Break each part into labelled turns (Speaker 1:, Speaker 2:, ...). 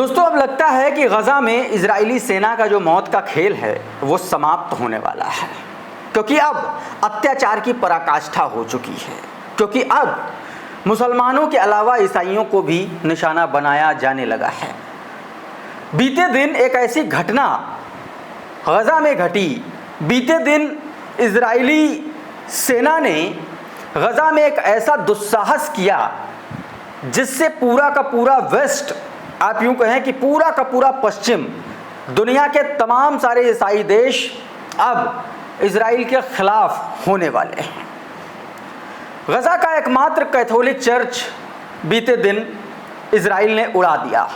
Speaker 1: दोस्तों, अब लगता है कि गज़ा में इजरायली सेना का जो मौत का खेल है वो समाप्त होने वाला है, क्योंकि अब अत्याचार की पराकाष्ठा हो चुकी है, क्योंकि अब मुसलमानों के अलावा ईसाइयों को भी निशाना बनाया जाने लगा है। बीते दिन एक ऐसी घटना गज़ा में घटी। बीते दिन इजरायली सेना ने गज़ा में एक ऐसा दुस्साहस किया जिससे पूरा का पूरा वेस्ट, आप यूँ कहें कि पूरा का पूरा पश्चिम, दुनिया के तमाम सारे ईसाई देश अब इजराइल के खिलाफ होने वाले हैं। गज़ा का एकमात्र कैथोलिक चर्च बीते दिन इजराइल ने उड़ा दिया।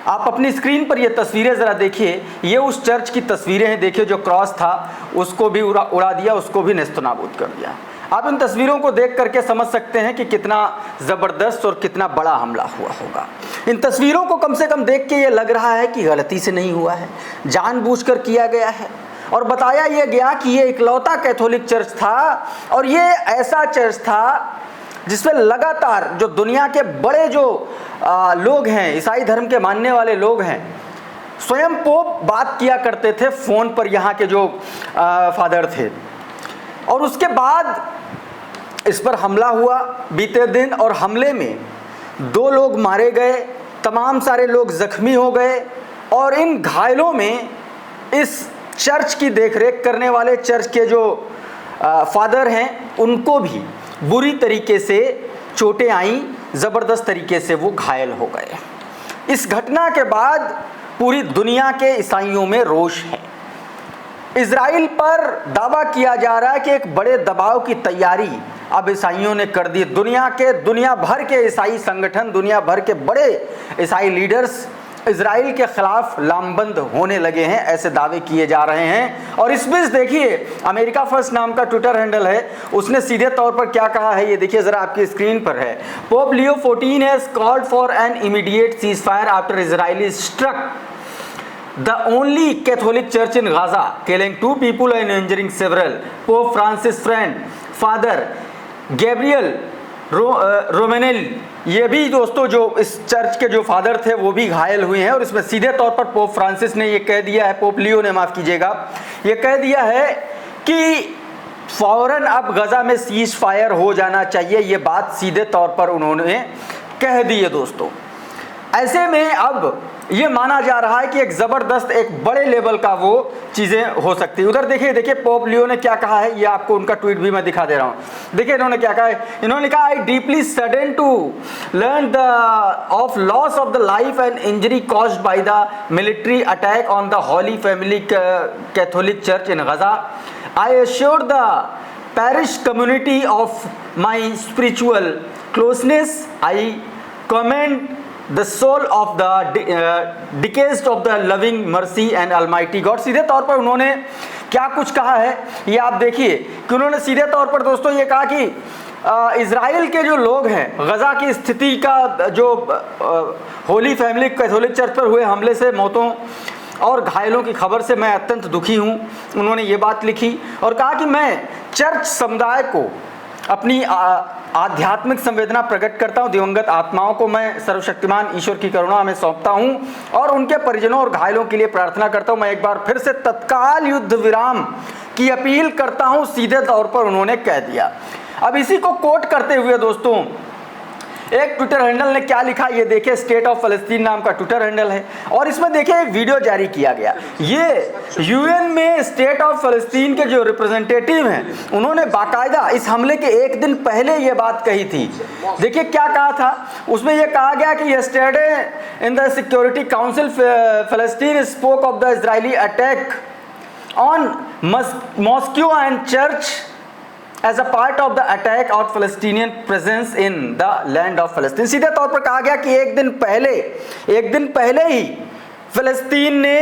Speaker 1: आप अपनी स्क्रीन पर ये तस्वीरें ज़रा देखिए, ये उस चर्च की तस्वीरें हैं। देखिए, जो क्रॉस था उसको भी उड़ा दिया, उसको भी नेस्तनाबूद कर दिया। आप इन तस्वीरों को देख करके समझ सकते हैं कि कितना ज़बरदस्त और कितना बड़ा हमला हुआ होगा। इन तस्वीरों को कम से कम देख के ये लग रहा है कि गलती से नहीं हुआ है, जानबूझकर किया गया है। और बताया यह गया कि ये इकलौता कैथोलिक चर्च था और ये ऐसा चर्च था जिसमें लगातार जो दुनिया के बड़े जो लोग हैं, ईसाई धर्म के मानने वाले लोग हैं, स्वयं पोप बात किया करते थे फ़ोन पर, यहाँ के जो फादर थे। और उसके बाद इस पर हमला हुआ बीते दिन, और हमले में 2 लोग मारे गए, तमाम सारे लोग ज़ख्मी हो गए। और इन घायलों में इस चर्च की देखरेख करने वाले चर्च के जो फादर हैं उनको भी बुरी तरीके से चोटें आईं, ज़बरदस्त तरीके से वो घायल हो गए। इस घटना के बाद पूरी दुनिया के ईसाइयों में रोष है। इजराइल पर दावा किया जा रहा है कि एक बड़े दबाव की तैयारी अब ईसाइयों ने कर दी। दुनिया भर के ईसाई संगठन, दुनिया भर के बड़े ईसाई लीडर्स इजराइल के खिलाफ लामबंद होने लगे हैं, ऐसे दावे किए जा रहे हैं। और इस बीच देखिए, अमेरिका फर्स्ट नाम का ट्विटर हैंडल है, उसने सीधे तौर पर क्या कहा है ये देखिए ज़रा, आपकी स्क्रीन पर है। Pope Leo 14 has called for an immediate ceasefire after Israel struck the only Catholic church in Gaza, killing 2 people and injuring several. Pope Francis' friend, Father Gabriel Romanel, ये भी दोस्तों जो इस चर्च के जो फादर थे वो भी घायल हुए हैं। और इसमें सीधे तौर पर पोप फ्रांसिस ने ये कह दिया है, पोप लियो ने, माफ़ कीजिएगा, ये कह दिया है कि फ़ौरन अब गज़ा में सीज़ फायर हो जाना चाहिए। ये बात सीधे तौर पर उन्होंने कह दी है दोस्तों। ऐसे में अब ये माना जा रहा है कि एक ज़बरदस्त, एक बड़े लेवल का वो चीज़ें हो सकती है। उधर देखिए पोप लियो ने क्या कहा है, ये आपको उनका ट्वीट भी मैं दिखा दे रहा हूँ। देखिए इन्होंने क्या कहा है, इन्होंने कहा, I deeply saddened to learn the of loss of the life and injury caused by the military attack on the Holy Family Catholic Church in Gaza. I assure the parish community of my spiritual closeness. I commend the soul of the deceased of the loving mercy and almighty God। सीधे तौर पर उन्होंने क्या कुछ कहा है ये आप देखिए कि उन्होंने सीधे तौर पर दोस्तों ये कहा कि इजराइल के जो लोग हैं, गज़ा की स्थिति का जो होली फैमिली कैथोलिक चर्च पर हुए हमले से मौतों और घायलों की खबर से मैं अत्यंत दुखी हूँ। उन्होंने ये बात लिखी और कहा कि मैं चर्च समुदाय को अपनी आध्यात्मिक संवेदना प्रकट करता हूँ। दिवंगत आत्माओं को मैं सर्वशक्तिमान ईश्वर की करुणा में सौंपता हूँ और उनके परिजनों और घायलों के लिए प्रार्थना करता हूँ। मैं एक बार फिर से तत्काल युद्ध विराम की अपील करता हूँ, सीधे तौर पर उन्होंने कह दिया। अब इसी को कोट करते हुए दोस्तों एक ट्विटर हैंडल ने क्या लिखा ये देखिए, स्टेट ऑफ फलस्तीन नाम का ट्विटर हैंडल है और इसमें देखिए एक वीडियो जारी किया गया। ये यूएन में स्टेट ऑफ फलस्तीन के जो रिप्रेजेंटेटिव हैं उन्होंने बाकायदा इस हमले के एक दिन पहले ये बात कही थी। देखिए क्या कहा था उसमें, यह कहा गया कि yesterday in the security council Palestine spoke of the Israeli attack on mosque and church as a part of the attack on Palestinian presence in the land of Palestine। सीधे तौर पर कहा गया कि एक दिन पहले ही फ़लस्तीन ने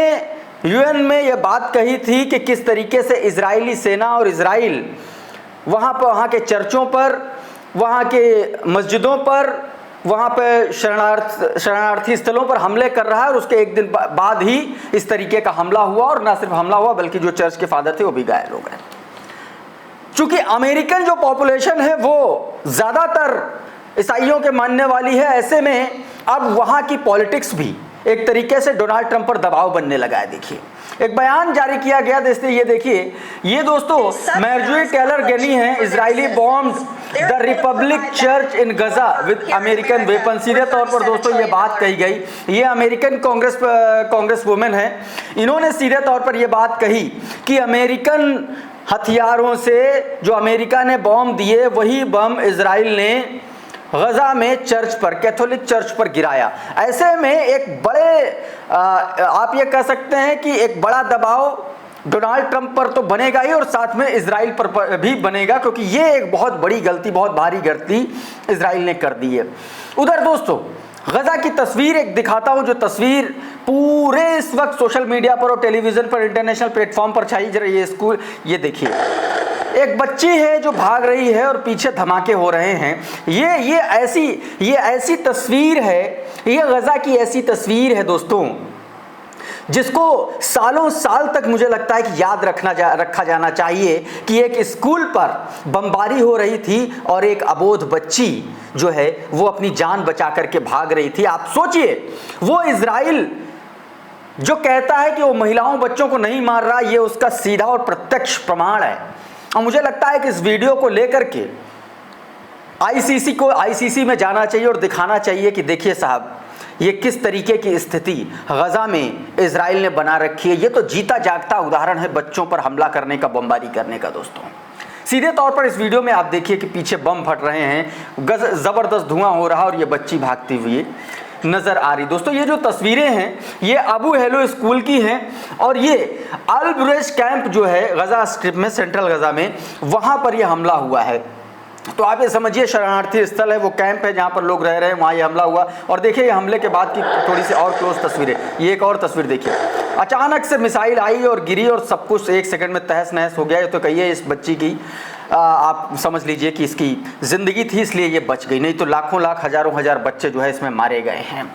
Speaker 1: यूएन में यह बात कही थी कि किस तरीके से इजरायली सेना और इजराइल वहाँ के चर्चों पर, वहाँ के मस्जिदों पर, वहाँ पे शरणार्थी स्थलों पर हमले कर रहा है। और उसके एक दिन बाद ही इस तरीके का हमला हुआ और न सिर्फ हमला हुआ बल्कि जो चर्च के फादर थे वो भी घायल हो गए। चूंकि अमेरिकन जो पॉपुलेशन है वो ज़्यादातर ईसाइयों के मानने वाली है, ऐसे में अब वहाँ की पॉलिटिक्स भी एक तरीके से डोनाल्ड ट्रंप पर दबाव बनने लगा है। देखिए एक बयान जारी किया गया, ये देखिए, ये दोस्तों मार्जोरी टेलर गेनी है, Israeli bomb the republic church in Gaza with American weapon. सीधे तौर पर दोस्तों ये बात कही गई, ये अमेरिकन कांग्रेस वुमेन है, इन्होंने सीधे तौर पर ये बात कही कि अमेरिकन हथियारों से जो अमेरिका ने बॉम्ब दिए वही बम इजराइल ने गजा में चर्च पर, कैथोलिक चर्च पर गिराया। ऐसे में एक बड़े आप ये कह सकते हैं कि एक बड़ा दबाव डोनाल्ड ट्रंप पर तो बनेगा ही और साथ में इजराइल पर भी बनेगा, क्योंकि ये एक बहुत बड़ी गलती, बहुत भारी गलती इजराइल ने कर दी है। उधर दोस्तों गजा की तस्वीर एक दिखाता हूं, जो तस्वीर पूरे इस वक्त सोशल मीडिया पर और टेलीविजन पर, इंटरनेशनल प्लेटफॉर्म पर छाई जा रही है। स्कूल, ये देखिए एक बच्ची है जो भाग रही है और पीछे धमाके हो रहे हैं। ये ऐसी तस्वीर है, ये गजा की ऐसी तस्वीर है दोस्तों, जिसको सालों साल तक मुझे लगता है कि याद रखा जाना चाहिए कि एक स्कूल पर बमबारी हो रही थी और एक अबोध बच्ची जो है वो अपनी जान बचा करके भाग रही थी। आप सोचिए, वो इजराइल जो कहता है कि वो महिलाओं बच्चों को नहीं मार रहा, ये उसका सीधा और प्रत्यक्ष प्रमाण है। और मुझे लगता है कि इस वीडियो को लेकर के आईसीसी में जाना चाहिए और दिखाना चाहिए कि देखिए साहब, ये किस तरीके की स्थिति गजा में इजराइल ने बना रखी है। ये तो जीता जागता उदाहरण है बच्चों पर हमला करने का, बमबारी करने का। दोस्तों सीधे तौर पर इस वीडियो में आप देखिए कि पीछे बम फट रहे हैं, जबरदस्त धुआं हो रहा और ये बच्ची भागती हुई नजर आ रही। दोस्तों ये जो तस्वीरें हैं ये अबू हेलो स्कूल की हैं और ये अल बुरेज कैंप जो है गजा स्ट्रिप में, सेंट्रल गजा में, वहां पर यह हमला हुआ है। तो आप ये समझिए शरणार्थी स्थल है, वो कैंप है जहाँ पर लोग रह रहे हैं, वहाँ ये हमला हुआ। और देखिए ये हमले के बाद की थोड़ी सी और क्लोज तस्वीरें, ये एक और तस्वीर देखिए, अचानक से मिसाइल आई और गिरी और सब कुछ एक सेकंड में तहस नहस हो गया। ये तो कहिए इस बच्ची की आप समझ लीजिए कि इसकी ज़िंदगी थी इसलिए ये बच गई, नहीं तो लाखों लाख हजारों हजार बच्चे जो है इसमें मारे गए हैं।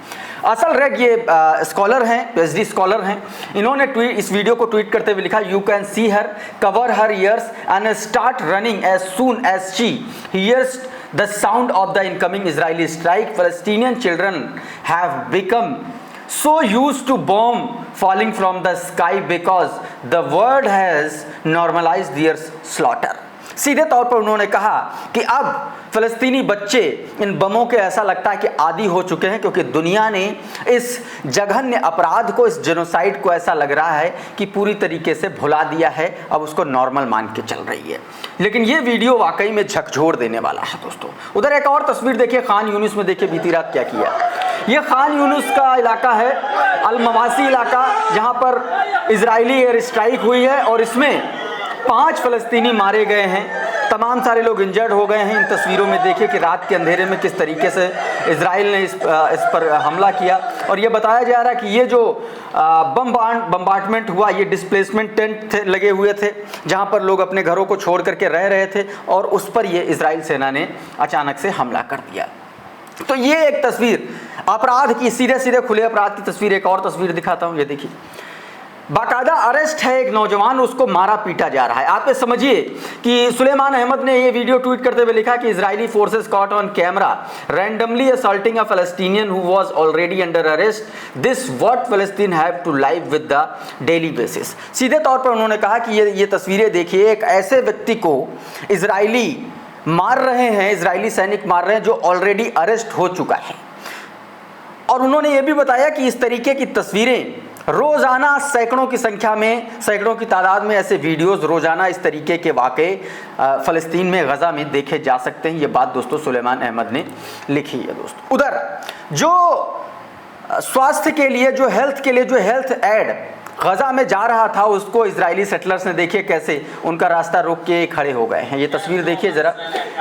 Speaker 1: असल रेग ये स्कॉलर हैं, पीएचडी स्कॉलर हैं, इन्होंने इस वीडियो को ट्वीट करते हुए लिखा, you can see her cover her ears and start running as soon as she hears the sound of the incoming Israeli strike. Palestinian children have become so used to bomb falling from the sky because the world has normalized their slaughter। सीधे तौर पर उन्होंने कहा कि अब फ़लस्तीनी बच्चे इन बमों के ऐसा लगता है कि आदी हो चुके हैं, क्योंकि दुनिया ने इस जघन्य अपराध को, इस जेनोसाइड को ऐसा लग रहा है कि पूरी तरीके से भुला दिया है, अब उसको नॉर्मल मान के चल रही है। लेकिन ये वीडियो वाकई में झकझोर देने वाला है दोस्तों। उधर एक और तस्वीर देखिए, खान यूनिस में देखिए बीती रात क्या किया। ये खान यूनिस का इलाका है, अल मवासी इलाका, जहाँ पर इजरायली एयर स्ट्राइक हुई है और इसमें 5 फ़लस्तीनी मारे गए हैं, तमाम सारे लोग इंजर्ड हो गए हैं। इन तस्वीरों में देखिए कि रात के अंधेरे में किस तरीके से इजराइल ने इस पर हमला किया। और ये बताया जा रहा है कि ये जो बम्बार्टमेंट हुआ, ये डिस्प्लेसमेंट टेंट लगे हुए थे जहां पर लोग अपने घरों को छोड़ करके रह रहे थे और उस पर ये इजराइल सेना ने अचानक से हमला कर दिया। तो ये एक तस्वीर अपराध की, सीधे सीधे खुले अपराध की तस्वीर। एक और तस्वीर दिखाता हूँ, ये देखिए, बाकायदा अरेस्ट है एक नौजवान, उसको मारा पीटा जा रहा है। आप ये समझिए कि सुलेमान अहमद ने ये वीडियो ट्वीट करते हुए लिखा कि Israeli forces caught on camera randomly assaulting a Palestinian who was already under arrest, this what Palestine have to live with the daily basis. सीधे तौर पर उन्होंने कहा कि ये तस्वीरें देखिए, एक ऐसे व्यक्ति को इजरायली मार रहे हैं, इजरायली सैनिक मार रहे हैं जो ऑलरेडी अरेस्ट हो चुका है। और उन्होंने ये भी बताया कि इस तरीके की तस्वीरें रोज़ाना सैकड़ों की संख्या में, सैकड़ों की तादाद में ऐसे वीडियोस रोज़ाना इस तरीके के वाक़े फ़लस्तीन में, गज़ा में देखे जा सकते हैं। ये बात दोस्तों सुलेमान अहमद ने लिखी है दोस्तों। उधर जो स्वास्थ्य के लिए, जो हेल्थ एड गज़ा में जा रहा था, उसको इजरायली सेटलर्स ने देखिए कैसे उनका रास्ता रोक के खड़े हो गए हैं। ये तस्वीर देखिए ज़रा,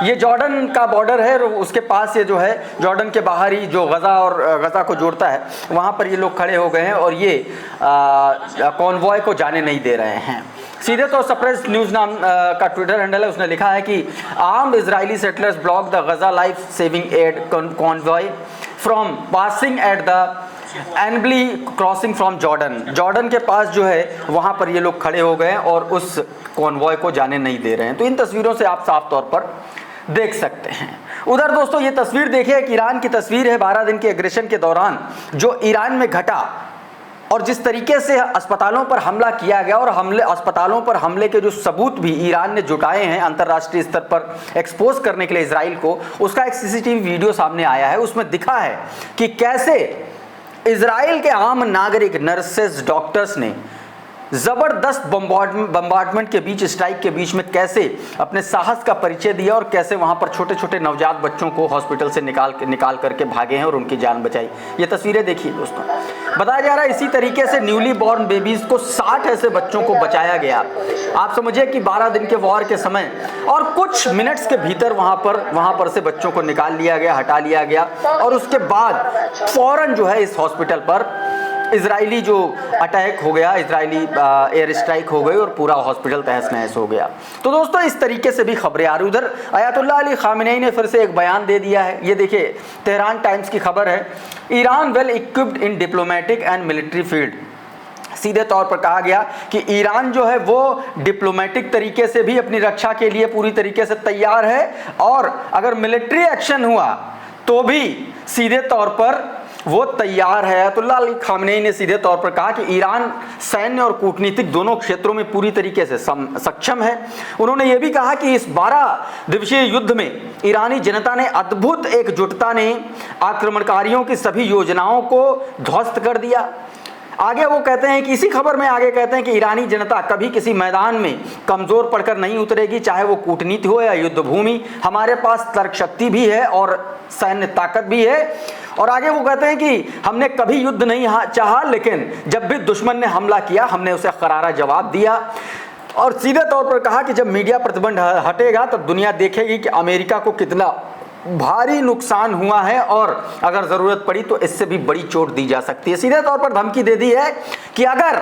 Speaker 1: ये जॉर्डन का बॉर्डर है, उसके पास ये जो है जॉर्डन के बाहर ही जो गज़ा को जोड़ता है, वहाँ पर ये लोग खड़े हो गए हैं और ये कॉन्वॉय को जाने नहीं दे रहे हैं। सीधे तो सप्रेस न्यूज़ नाम का ट्विटर हैंडल है, उसने लिखा है कि armed Israeli settlers block the Gaza life saving aid convoy from passing at the एनबली क्रॉसिंग फ्रॉम जॉर्डन के पास जो है वहाँ पर ये लोग खड़े हो गए और उस कॉन्वॉय को जाने नहीं दे रहे हैं। तो इन तस्वीरों से आप साफ तौर पर देख सकते हैं। उधर दोस्तों ये तस्वीर देखिए, एक ईरान की तस्वीर है 12 दिन के एग्रेशन के दौरान जो ईरान में घटा और जिस तरीके से अस्पतालों पर हमला किया गया और अस्पतालों पर हमले के जो सबूत भी ईरान ने जुटाए हैं अंतर्राष्ट्रीय स्तर पर एक्सपोज करने के लिए इजराइल को, उसका एक सीसीटीवी वीडियो सामने आया है। उसमें दिखा है कि कैसे इजराइल के आम नागरिक, नर्सेस, डॉक्टर्स ने जबरदस्त बम्बार्डमेंट के बीच, स्ट्राइक के बीच में कैसे अपने साहस का परिचय दिया और कैसे वहां पर छोटे छोटे नवजात बच्चों को हॉस्पिटल से निकाल करके भागे हैं और उनकी जान बचाई। ये तस्वीरें देखिए दोस्तों, बताया जा रहा है इसी तरीके से न्यूली बॉर्न बेबीज को 60 ऐसे बच्चों को बचाया गया। आप समझिए कि 12 दिन के वॉर के समय और कुछ मिनट्स के भीतर वहां पर से बच्चों को निकाल लिया गया, हटा लिया गया और उसके बाद फौरन जो है इस हॉस्पिटल पर इजरायली जो अटैक हो गया, इजरायली एयर स्ट्राइक हो गई और पूरा हॉस्पिटल तहस नहस हो गया। तो दोस्तों इस तरीके से भी खबरें आ रही। उधर अयातुल्लाह अली खामेनी ने फिर से एक बयान दे दिया है। ये देखिए तेहरान टाइम्स की खबर है, Iran well equipped in diplomatic and military field. सीधे तौर पर कहा गया कि ईरान जो है वो डिप्लोमेटिक तरीके से भी अपनी रक्षा के लिए पूरी तरीके से तैयार है और अगर मिलिट्री एक्शन हुआ तो भी सीधे तौर पर वो तैयार है। अयातुल्लाह अली खामेनी ने सीधे तौर पर कहा कि ईरान सैन्य और कूटनीतिक दोनों क्षेत्रों में पूरी तरीके से सक्षम है। उन्होंने ये भी कहा कि इस 12 दिवसीय युद्ध में ईरानी जनता ने अद्भुत एकजुटता ने आक्रमणकारियों की सभी योजनाओं को ध्वस्त कर दिया। आगे वो कहते हैं कि इसी खबर में आगे कहते हैं कि ईरानी जनता कभी किसी मैदान में कमजोर पड़कर नहीं उतरेगी, चाहे वो कूटनीति हो या युद्ध भूमि। हमारे पास तर्क शक्ति भी है और सैन्य ताकत भी है। और आगे वो कहते हैं कि हमने कभी युद्ध नहीं चाहा, लेकिन जब भी दुश्मन ने हमला किया हमने उसे करारा जवाब दिया। और सीधे तौर पर कहा कि जब मीडिया प्रतिबंध हटेगा तब दुनिया देखेगी कि अमेरिका को कितना भारी नुकसान हुआ है और अगर जरूरत पड़ी तो इससे भी बड़ी चोट दी जा सकती है। सीधे तौर पर धमकी दे दी है कि अगर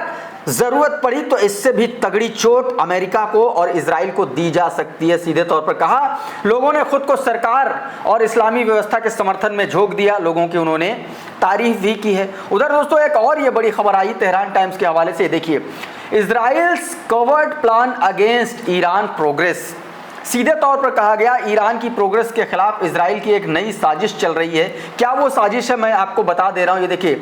Speaker 1: जरूरत पड़ी तो इससे भी तगड़ी चोट अमेरिका को और इजराइल को दी जा सकती है। सीधे तौर पर कहा, लोगों ने खुद को सरकार और इस्लामी व्यवस्था के समर्थन में झोंक दिया, लोगों की उन्होंने तारीफ भी की है। उधर दोस्तों एक और ये बड़ी खबर आई तेहरान टाइम्स के हवाले से, देखिए, Israel's covered plan against Iran progress. सीधे तौर पर कहा गया ईरान की प्रोग्रेस के खिलाफ इजराइल की एक नई साजिश चल रही है। क्या वो साजिश है मैं आपको बता दे रहा हूं। ये देखिए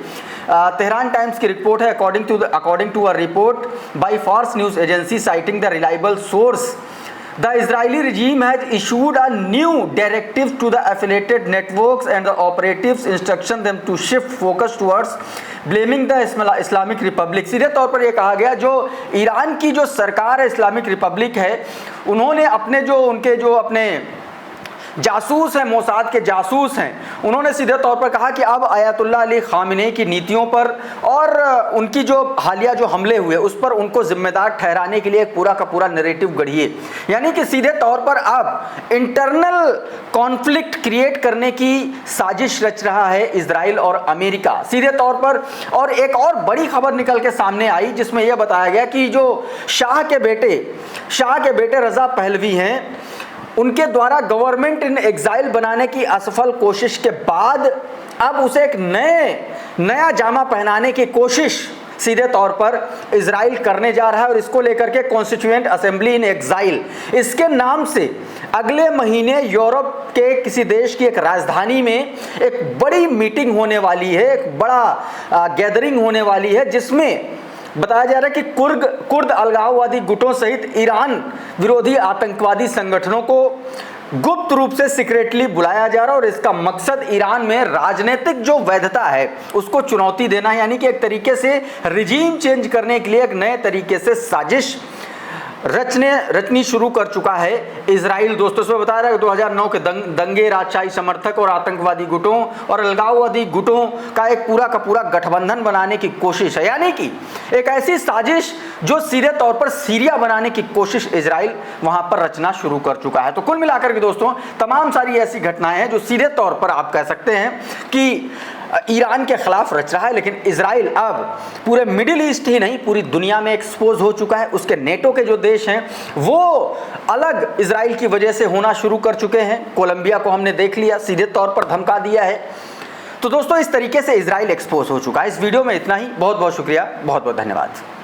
Speaker 1: तेहरान टाइम्स की रिपोर्ट है, according to a report by Fars News Agency citing the reliable source, the Israeli regime has issued a new directive to the affiliated networks and the operatives instruction them to shift focus towards blaming the Islamic Republic। सीधे तौर पर यह कहा गया जो Iran की जो सरकार है, इस्लामिक रिपब्लिक है, उन्होंने अपने जासूस हैं, मोसाद के जासूस हैं, उन्होंने सीधे तौर पर कहा कि अब अयातुल्लाह अली खामेनी की नीतियों पर और उनकी जो हालिया जो हमले हुए उस पर उनको जिम्मेदार ठहराने के लिए एक पूरा का पूरा नैरेटिव गढ़िए। यानी कि सीधे तौर पर अब इंटरनल कॉन्फ्लिक्ट क्रिएट करने की साजिश रच रहा है इजराइल और अमेरिका सीधे तौर पर। और एक और बड़ी खबर निकल के सामने आई जिसमें यह बताया गया कि जो शाह के बेटे रजा पहलवी हैं, उनके द्वारा गवर्नमेंट इन एग्जाइल बनाने की असफल कोशिश के बाद अब उसे एक नया जामा पहनाने की कोशिश सीधे तौर पर इजराइल करने जा रहा है। और इसको लेकर के कॉन्स्टिट्यूएंट असेंबली इन एग्जाइल, इसके नाम से अगले महीने यूरोप के किसी देश की एक राजधानी में एक बड़ी मीटिंग होने वाली है, एक बड़ा गैदरिंग होने वाली है, जिसमें बताया जा रहा है कि कुर्द अलगाववादी गुटों सहित ईरान विरोधी आतंकवादी संगठनों को गुप्त रूप से सीक्रेटली बुलाया जा रहा है। और इसका मकसद ईरान में राजनीतिक जो वैधता है उसको चुनौती देना है, यानी कि एक तरीके से रिजीम चेंज करने के लिए एक नए तरीके से साजिश रचनी शुरू कर चुका है इजराइल। दोस्तों से बता रहा है 2009 के दंगे, राजशाही समर्थक और आतंकवादी गुटों और अलगाववादी गुटों का एक पूरा का पूरा गठबंधन बनाने की कोशिश है, यानी कि एक ऐसी साजिश जो सीधे तौर पर सीरिया बनाने की कोशिश इजराइल वहां पर रचना शुरू कर चुका है। तो कुल मिलाकर के दोस्तों तमाम सारी ऐसी घटनाएं हैं जो सीधे तौर पर आप कह सकते हैं कि ईरान के खिलाफ रच रहा है। लेकिन इजराइल अब पूरे मिडिल ईस्ट ही नहीं पूरी दुनिया में एक्सपोज हो चुका है। उसके नेटो के जो देश हैं वो अलग इजराइल की वजह से होना शुरू कर चुके हैं। कोलंबिया को हमने देख लिया, सीधे तौर पर धमका दिया है। तो दोस्तों इस तरीके से इजराइल एक्सपोज हो चुका है। इस वीडियो में इतना ही। बहुत बहुत शुक्रिया, बहुत बहुत धन्यवाद।